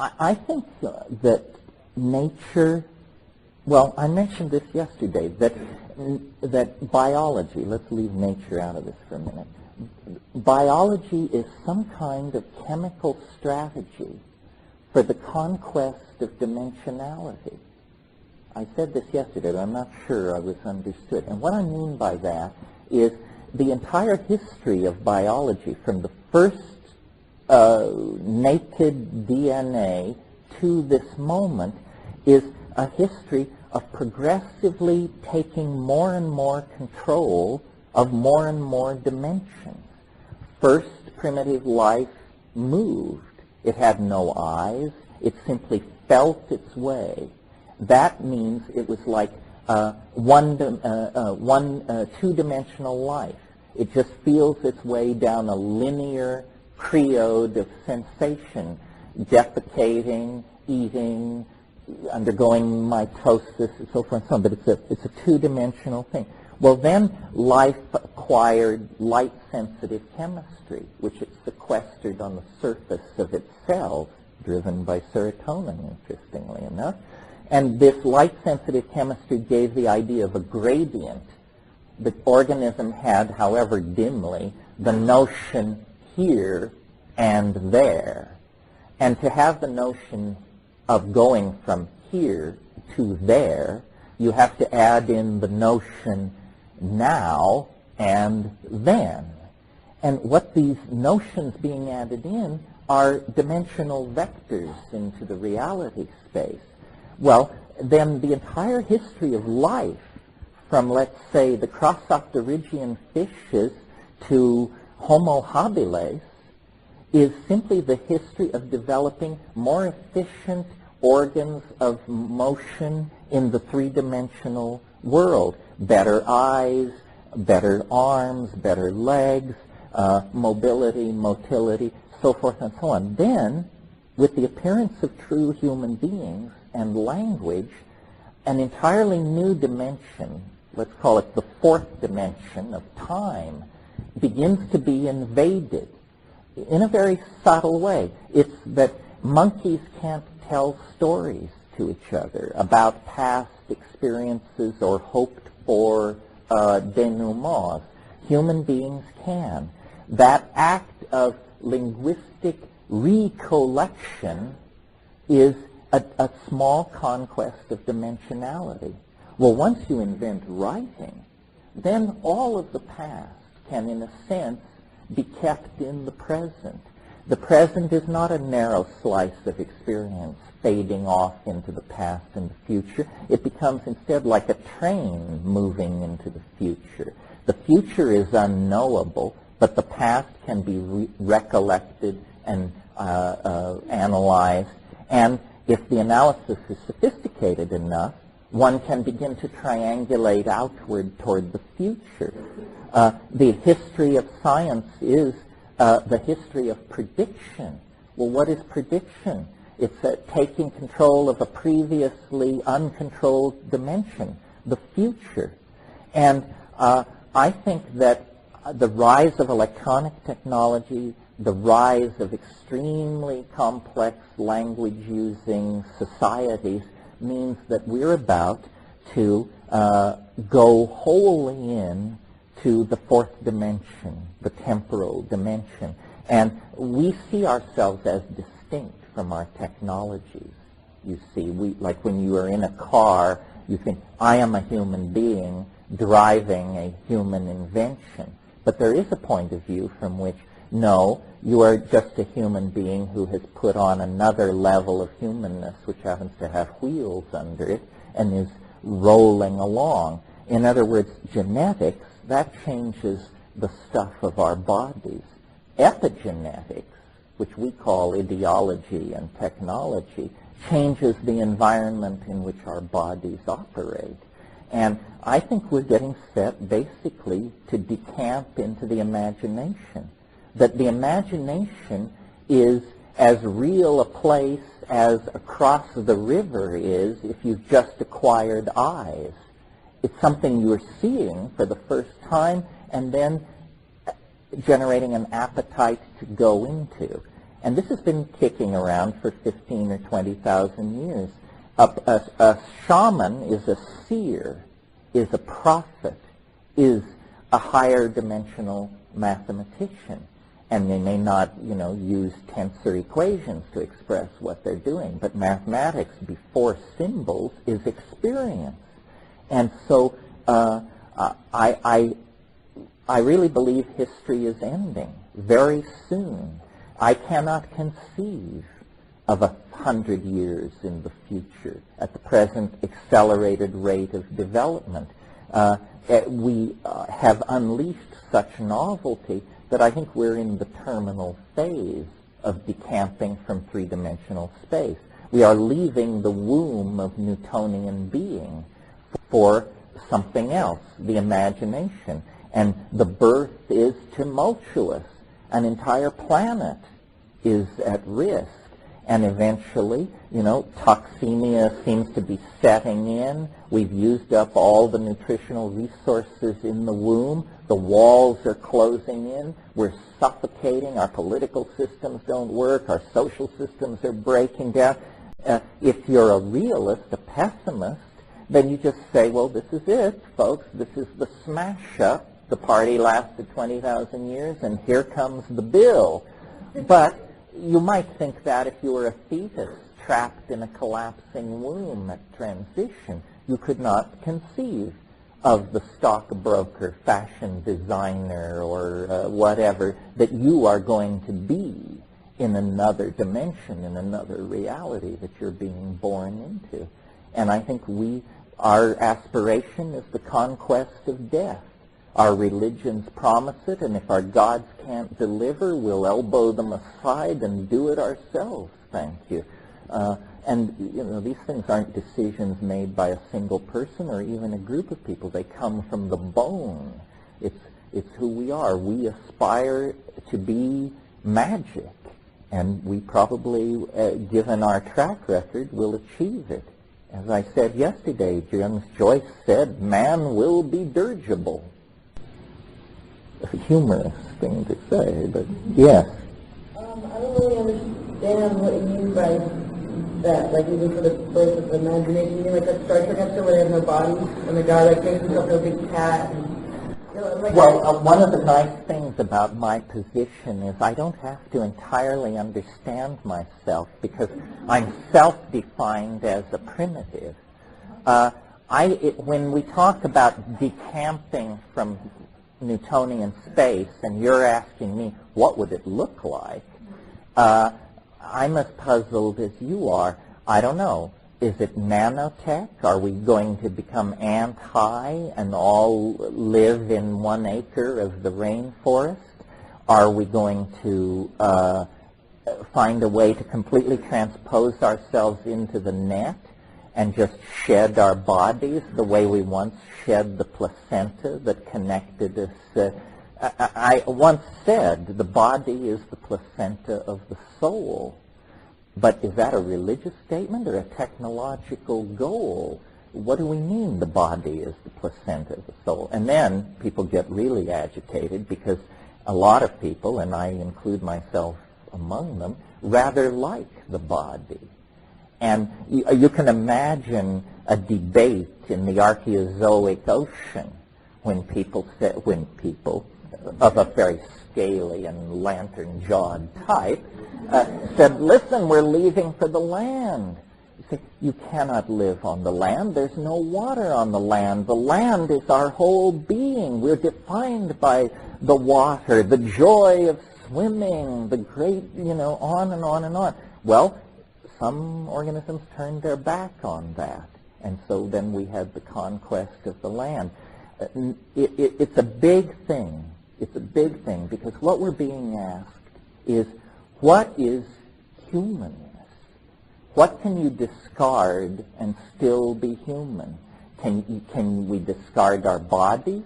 I think that nature, well, I mentioned this yesterday, that biology, let's leave nature out of this for a minute, biology is some kind of chemical strategy for the conquest of dimensionality. I said this yesterday, but I'm not sure I was understood. And what I mean by that is the entire history of biology, from the first naked DNA to this moment, is a history of progressively taking more and more control of more and more dimensions. First, primitive life moved. It had no eyes. It simply felt its way. That means it was like two-dimensional life. It just feels its way down a linear period of sensation, defecating, eating, undergoing mitosis, and so forth and so on. But it's a two-dimensional thing. Well, then life acquired light-sensitive chemistry, which it sequestered on the surface of its cells, driven by serotonin, interestingly enough. And this light-sensitive chemistry gave the idea of a gradient. The organism had, however dimly, the notion here and there. And to have the notion of going from here to there, you have to add in the notion now and then. And what these notions being added in are dimensional vectors into the reality space. Well, then the entire history of life, from, let's say, the Crossopterygian fishes to Homo habilis, is simply the history of developing more efficient organs of motion in the three-dimensional world. Better eyes, better arms, better legs, mobility, motility, so forth and so on. Then, with the appearance of true human beings and language, an entirely new dimension, let's call it the fourth dimension of time, begins to be invaded in a very subtle way. It's that monkeys can't tell stories to each other about past experiences or hoped for denouements. Human beings can. That act of linguistic recollection is a small conquest of dimensionality. Well, once you invent writing, then all of the past can, in a sense, be kept in the present. The present is not a narrow slice of experience fading off into the past and the future. It becomes instead like a train moving into the future. The future is unknowable, but the past can be recollected and analyzed. And if the analysis is sophisticated enough, one can begin to triangulate outward toward the future. The history of science is the history of prediction. Well, what is prediction? It's taking control of a previously uncontrolled dimension, the future. And I think that the rise of electronic technology, the rise of extremely complex language-using societies means that we're about to go wholly in to the fourth dimension, the temporal dimension. And we see ourselves as distinct from our technologies. You see, like when you are in a car, you think, I am a human being driving a human invention. But there is a point of view from which, no, you are just a human being who has put on another level of humanness, which happens to have wheels under it, and is rolling along. In other words, genetics, that changes the stuff of our bodies. Epigenetics, which we call ideology and technology, changes the environment in which our bodies operate. And I think we're getting set basically to decamp into the imagination. That the imagination is as real a place as across the river is if you've just acquired eyes. It's something you're seeing for the first time and then generating an appetite to go into. And this has been kicking around for 15 or 20,000 years. A shaman is a seer, is a prophet, is a higher dimensional mathematician. And they may not, use tensor equations to express what they're doing, but mathematics before symbols is experience. And so I really believe history is ending very soon. I cannot conceive of 100 years in the future at the present accelerated rate of development. We have unleashed such novelty that I think we're in the terminal phase of decamping from three-dimensional space. We are leaving the womb of Newtonian being for something else, the imagination. And the birth is tumultuous. An entire planet is at risk. And eventually, toxemia seems to be setting in. We've used up all the nutritional resources in the womb. The walls are closing in. We're suffocating. Our political systems don't work. Our social systems are breaking down. If you're a realist, a pessimist, then you just say, well, this is it, folks. This is the smash-up. The party lasted 20,000 years, and here comes the bill. But you might think that if you were a fetus trapped in a collapsing womb at transition, you could not conceive of the stockbroker, fashion designer, or whatever that you are going to be in another dimension, in another reality that you're being born into. And I think our aspiration is the conquest of death. Our religions promise it, and if our gods can't deliver, we'll elbow them aside and do it ourselves, thank you. And these things aren't decisions made by a single person or even a group of people. They come from the bone. It's who we are. We aspire to be magic, and we probably, given our track record, will achieve it. As I said yesterday, James Joyce said, man will be dirigible. A humorous thing to say, but yes. I don't really understand what you mean by that, like even for the birth of the imagination. You mean like that Star Trek episode where they have no bodies, and the guy makes himself into a big cat? And, one of the nice things about my position is I don't have to entirely understand myself because I'm self-defined as a primitive. When we talk about decamping from Newtonian space, and you're asking me, what would it look like? I'm as puzzled as you are. I don't know. Is it nanotech? Are we going to become ant-high and all live in 1 acre of the rainforest? Are we going to find a way to completely transpose ourselves into the net and just shed our bodies the way we once shed the placenta that connected us? I once said the body is the placenta of the soul. But is that a religious statement or a technological goal? What do we mean the body is the placenta of the soul? And then people get really agitated because a lot of people, and I include myself among them, rather like the body. And you can imagine a debate in the Archaeozoic ocean when people of a very scaly and lantern-jawed type said, listen, we're leaving for the land. You say, you cannot live on the land. There's no water on the land. The land is our whole being. We're defined by the water, the joy of swimming, the great, on and on and on. Well, some organisms turned their back on that. And so then we had the conquest of the land. It's a big thing. It's a big thing because what we're being asked is, what is humanness? What can you discard and still be human? Can we discard our bodies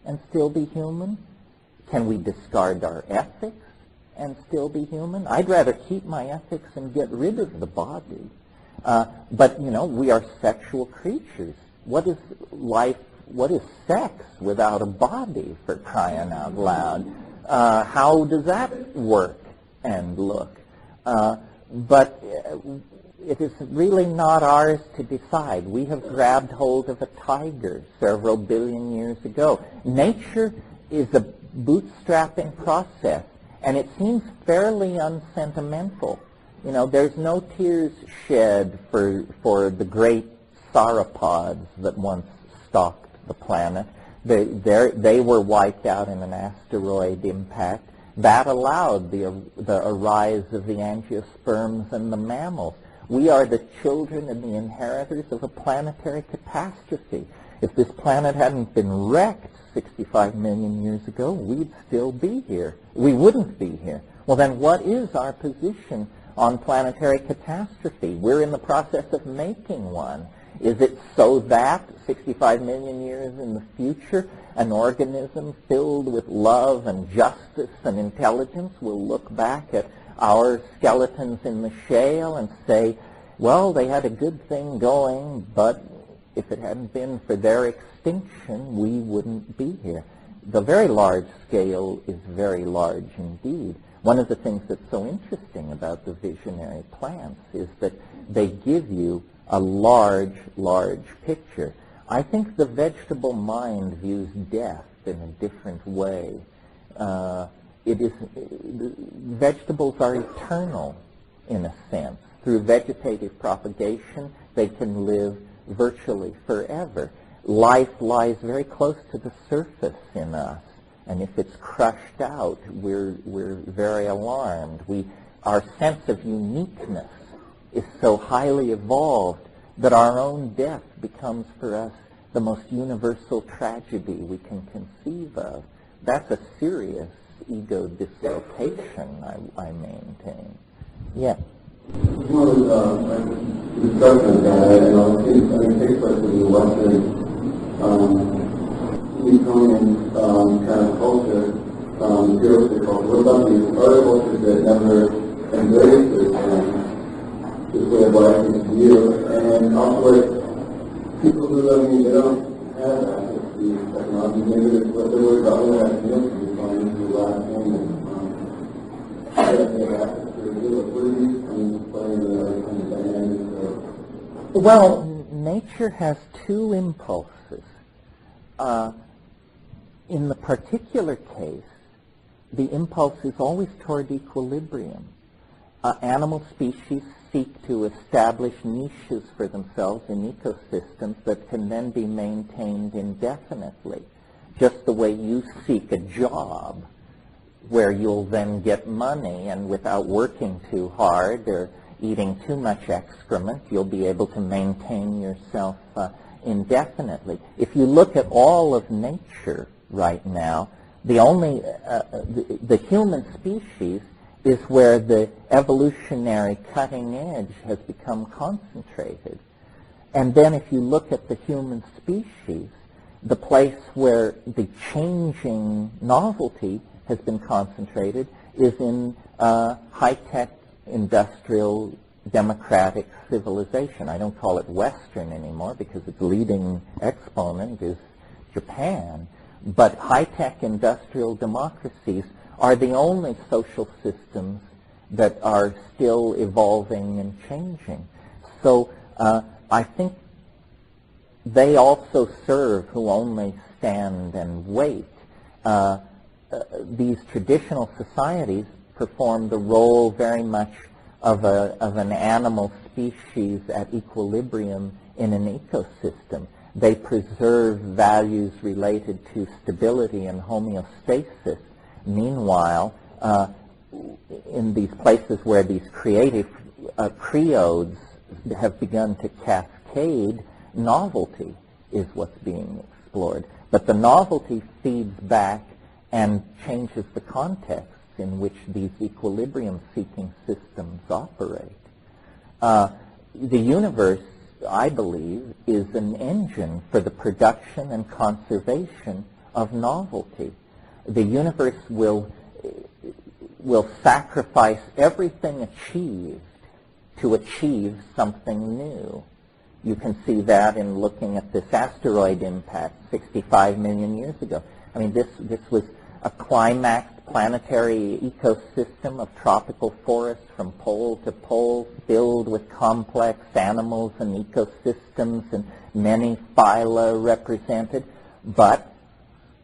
and still be human? Can we discard our ethics and still be human? I'd rather keep my ethics and get rid of the body. But, we are sexual creatures. What is life? What is sex without a body, for crying out loud? How does that work and look? But it is really not ours to decide. We have grabbed hold of a tiger several billion years ago. Nature is a bootstrapping process, and it seems fairly unsentimental. You know, there's no tears shed for the great sauropods that once stalked the planet. They were wiped out in an asteroid impact. That allowed the arise of the angiosperms and the mammals. We are the children and the inheritors of a planetary catastrophe. If this planet hadn't been wrecked 65 million years ago, we'd still be here. We wouldn't be here. Well, then what is our position on planetary catastrophe? We're in the process of making one. Is it so that 65 million years in the future, an organism filled with love and justice and intelligence will look back at our skeletons in the shale and say, well, they had a good thing going, but if it hadn't been for their extinction, we wouldn't be here. The very large scale is very large indeed. One of the things that's so interesting about the visionary plants is that they give you a large, large picture. I think the vegetable mind views death in a different way. Vegetables are eternal in a sense. Through vegetative propagation, they can live virtually forever. Life lies very close to the surface in us, and if it's crushed out, we're very alarmed. Our sense of uniqueness is so highly evolved that our own death becomes for us the most universal tragedy we can conceive of. That's a serious ego dislocation, I maintain. Yeah. One of the discussions it takes place in the Western Newtonian kind of culture, materialistic culture. What about these other cultures that never embrace this way of life, this view, and also like people who, they don't have access to these technologies, maybe that's what they're worried about, only have meals to be fine into the last thing, and they have access to the deal. What do these things play in the kind of dynamics of? Well, nature has two impulses. In the particular case, the impulse is always toward equilibrium. Animal species seek to establish niches for themselves in ecosystems that can then be maintained indefinitely, just the way you seek a job where you'll then get money, and without working too hard or eating too much excrement, you'll be able to maintain yourself indefinitely. If you look at all of nature right now, the human species is where the evolutionary cutting edge has become concentrated. And then if you look at the human species, the place where the changing novelty has been concentrated is in high-tech industrial democratic civilization. I don't call it Western anymore because its leading exponent is Japan. But high-tech industrial democracies are the only social systems that are still evolving and changing. So I think they also serve who only stand and wait. These traditional societies perform the role very much of an animal species at equilibrium in an ecosystem. They preserve values related to stability and homeostasis. Meanwhile, in these places where these creative creodes have begun to cascade, novelty is what's being explored. But the novelty feeds back and changes the context in which these equilibrium-seeking systems operate. The universe, I believe, is an engine for the production and conservation of novelty. The universe will sacrifice everything achieved to achieve something new. You can see that in looking at this asteroid impact 65 million years ago. I mean, this was a climax planetary ecosystem of tropical forests from pole to pole, filled with complex animals and ecosystems and many phyla represented, but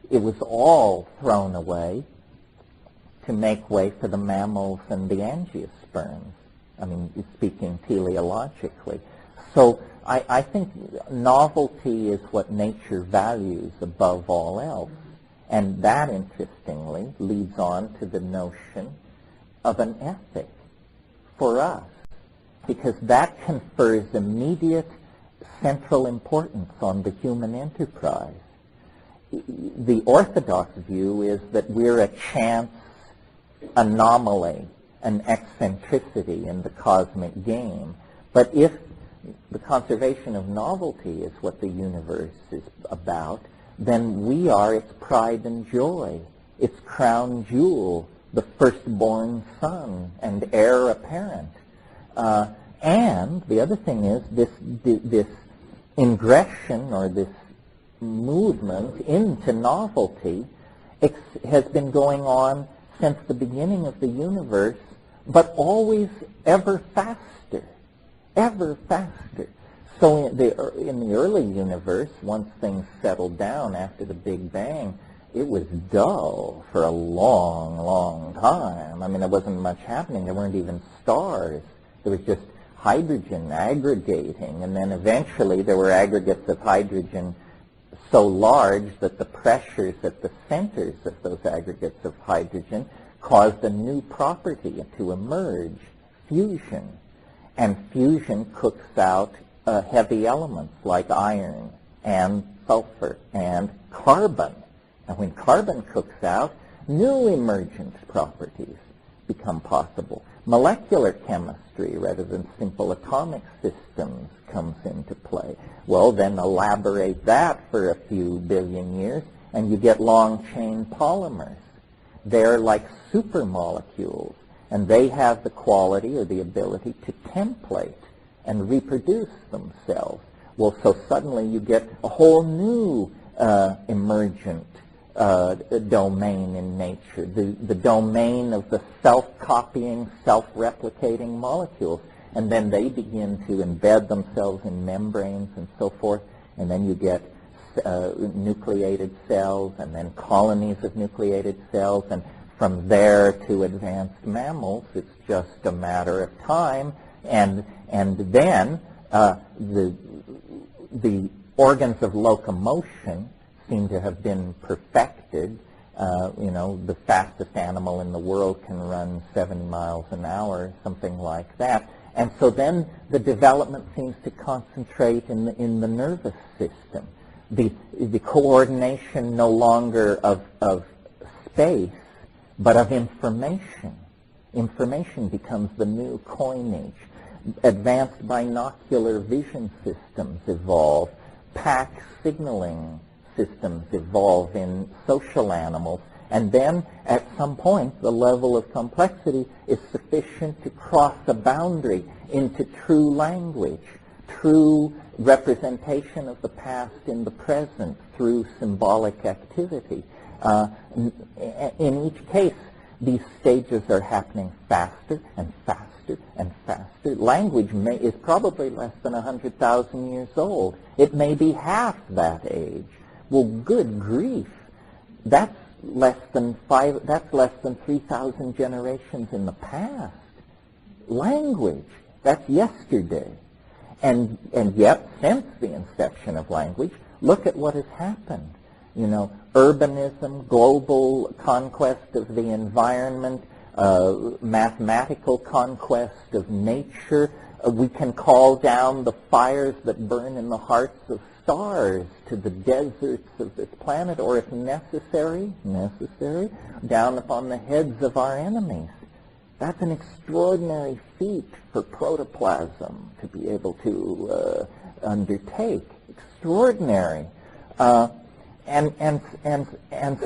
it was all thrown away to make way for the mammals and the angiosperms. I mean, speaking teleologically. So I think novelty is what nature values above all else. And that, interestingly, leads on to the notion of an ethic for us, because that confers immediate central importance on the human enterprise. The orthodox view is that we're a chance anomaly, an eccentricity in the cosmic game. But if the conservation of novelty is what the universe is about, then we are its pride and joy, its crown jewel, the firstborn son and heir apparent. And the other thing is this ingression or this movement into novelty has been going on since the beginning of the universe, but always ever faster, ever faster. So in the early universe, once things settled down after the Big Bang, it was dull for a long, long time. I mean, there wasn't much happening. There weren't even stars. There was just hydrogen aggregating, and then eventually there were aggregates of hydrogen so large that the pressures at the centers of those aggregates of hydrogen caused a new property to emerge, fusion. And fusion cooks out heavy elements like iron and sulfur and carbon. And when carbon cooks out, new emergent properties become possible. Molecular chemistry, rather than simple atomic systems, comes into play. Well, then elaborate that for a few billion years, and you get long-chain polymers. They're like supermolecules, and they have the quality or the ability to template and reproduce themselves. Well, so suddenly you get a whole new emergent domain in nature, the domain of the self-copying, self-replicating molecules. And then they begin to embed themselves in membranes and so forth, and then you get nucleated cells, and then colonies of nucleated cells, and from there to advanced mammals, it's just a matter of time. And then the organs of locomotion seem to have been perfected. The fastest animal in the world can run 70 miles an hour, something like that. And so then the development seems to concentrate in the nervous system. The coordination no longer of space, but of information. Information becomes the new coinage. Advanced binocular vision systems evolve. Pack signaling systems evolve in social animals. And then, at some point, the level of complexity is sufficient to cross a boundary into true language, true representation of the past in the present through symbolic activity. In each case, these stages are happening faster and faster and faster. Language is probably less than 100,000 years old. It may be half that age. Well, good grief, that's less than 3,000 generations in the past. Language, that's yesterday. And yet, since the inception of language, look at what has happened. Urbanism, global conquest of the environment, mathematical conquest of nature. We can call down the fires that burn in the hearts of stars to the deserts of this planet, or if necessary, down upon the heads of our enemies. That's an extraordinary feat for protoplasm to be able to undertake. Extraordinary. And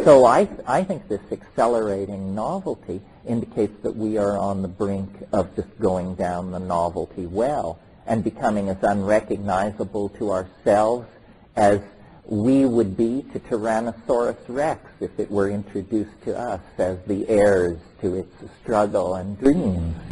so I think this accelerating novelty indicates that we are on the brink of just going down the novelty well and becoming as unrecognizable to ourselves as we would be to Tyrannosaurus rex if it were introduced to us as the heirs to its struggle and dreams.